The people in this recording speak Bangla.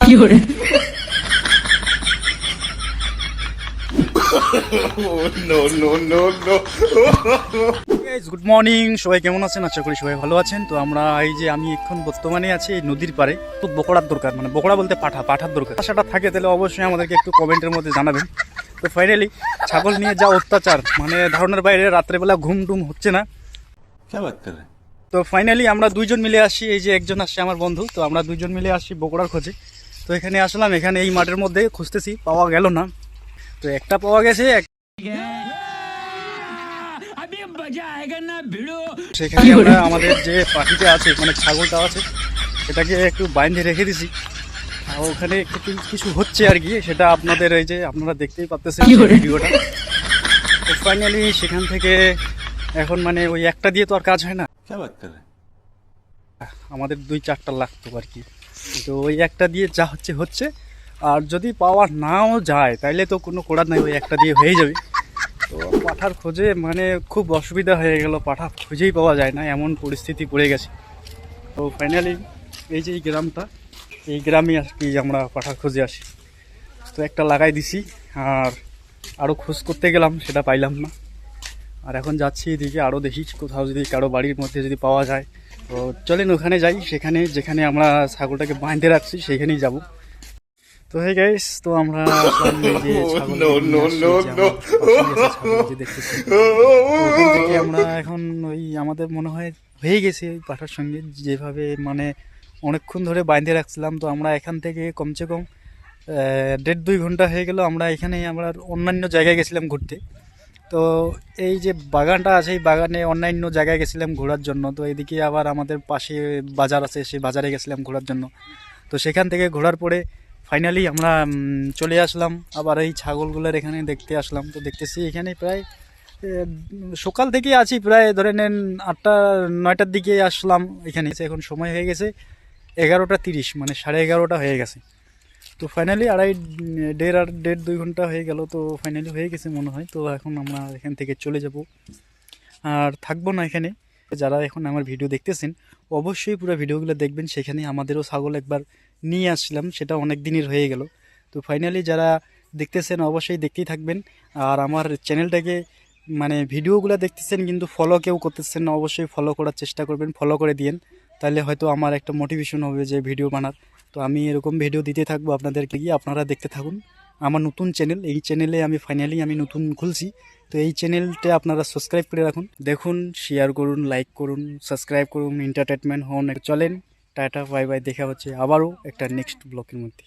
গুড মর্নিং, সবাই কেমন আছেন? আশা করি সবাই ভালো আছেন। তো আমরা এই যে আমি এখন বর্তমানে আছি এই নদীর পাড়ে। তো বকড়ার দরকার, মানে বকড়া বলতে পাঠার দরকার। সেটা থাকে তাহলে অবশ্যই আমাদেরকে একটু কমেন্টের মধ্যে জানাবেন। তো ফাইনালি ছাগল নিয়ে যা অত্যাচার, মানে ধারণার বাইরে। রাত্রেবেলা ঘুম টুম হচ্ছে না। তো ফাইনালি আমরা দুইজন মিলে আসি, এই যে একজন আসছে আমার বন্ধু, তো আমরা দুইজন মিলে আসি বকড়ার খোঁজে। তো এখানে আসলাম, এখানে এই মাঠের মধ্যে খুঁজতেছি, পাওয়া গেল না। তো একটা পাওয়া গেছে, সেখানে আমরা আমাদের যে পাখিটা আছে, মানে ছাগলটা আছে, সেটাকে একটু বাইন্ধে রেখে দিছি। আর ওখানে একটু কিছু হচ্ছে আর কি, সেটা আপনাদের এই যে আপনারা দেখতেই পাচ্ছেন ভিডিওটা। তো ফাইনালি সেখান থেকে এখন মানে ওই একটা দিয়ে তো আর কাজ হয় না, আমাদের 2-4টা লাগতো আর কি। তো ওই একটা দিয়ে যা হচ্ছে। আর যদি পাওয়া নাও যায় তাইলে তো কোনো করার নাই, ওই একটা দিয়ে হয়ে যাবে। তো পাঠার খোঁজে মানে খুব অসুবিধা হয়ে গেল, পাঠা খুঁজেই পাওয়া যায় না, এমন পরিস্থিতি পড়ে গেছে। তো ফাইনালি এই যে এই গ্রামটা, এই গ্রামে আর কি আমরা পাঠার খোঁজে আসি। তো একটা লাগাই দিছি, আর আরও খোঁজ করতে গেলাম, সেটা পাইলাম না। আর এখন যাচ্ছি এদিকে, আরও দেখি কোথাও যদি কারো বাড়ির মধ্যে যদি পাওয়া যায়। তো চলেন ওখানে যাই, সেখানে যেখানে আমরা ছাগলটাকে বাঁধতে রাখছি সেখানেই যাব। তো হে গাইস, তো আমরা দেখতেছি আমরা এখন ওই আমাদের মনে হয় হয়ে গেছে ওই পাঠার সঙ্গে, যেভাবে মানে অনেকক্ষণ ধরে বাঁধে রাখছিলাম। তো আমরা এখান থেকে কমসে কম 1.5-2 ঘন্টা হয়ে গেল। আমরা এখানে আমরা অন্যান্য জায়গায় গেছিলাম ঘুরতে। তো এই যে বাগানটা আছে, এই বাগানে অন্যান্য জায়গায় গেছিলাম ঘোরার জন্য। তো এদিকে আবার আমাদের পাশে বাজার আছে, সেই বাজারে গেছিলাম ঘোরার জন্য। তো সেখান থেকে ঘোরার পরে ফাইনালি আমরা চলে আসলাম আবার এই ছাগলগুলোর এখানে দেখতে আসলাম। তো দেখতেছি এখানে প্রায় সকাল থেকে আছি, প্রায় ধরে নেন 8টা-9টার দিকে আসলাম এখানে। এখন সময় হয়ে গেছে 11টা 30, মানে 11:30 হয়ে গেছে। তো ফাইনালি 1.5-2 ঘন্টা হয়ে গেল। তো ফাইনালি হয়ে গেছে মনে হয়। তো এখন আমরা এখান থেকে চলে যাব, আর থাকবো না এখানে। যারা এখন আমার ভিডিও দেখতেছেন অবশ্যই পুরো ভিডিওগুলো দেখবেন। সেখানে আমাদেরও ছাগল একবার নিয়ে আসলাম, সেটা অনেক দিনের হয়ে গেল। তো ফাইনালি যারা দেখতেছেন অবশ্যই দেখতেই থাকবেন। আর আমার চ্যানেলটাকে মানে ভিডিওগুলো দেখতেছেন কিন্তু ফলো কেউ করতেছেন না, অবশ্যই ফলো করার চেষ্টা করবেন, ফলো করে দিয়েন। তাহলে হয়তো আমার একটা মোটিভেশন হবে যে ভিডিও বানার। তো আমি এরকম ভিডিও দিতে থাকবো আপনাদেরকে, গিয়ে আপনারা দেখতে থাকুন। আমার নতুন চ্যানেল, এই চ্যানেলে আমি ফাইনালি নতুন খুলছি। তো এই চ্যানেলটা আপনারা সাবস্ক্রাইব করে রাখুন, দেখুন, শেয়ার করুন, লাইক করুন, সাবস্ক্রাইব করুন, এন্টারটেনমেন্ট হন। চলেন, টাটা বাই বাই, দেখা হচ্ছে আবারও একটা নেক্সট ব্লগের মধ্যে।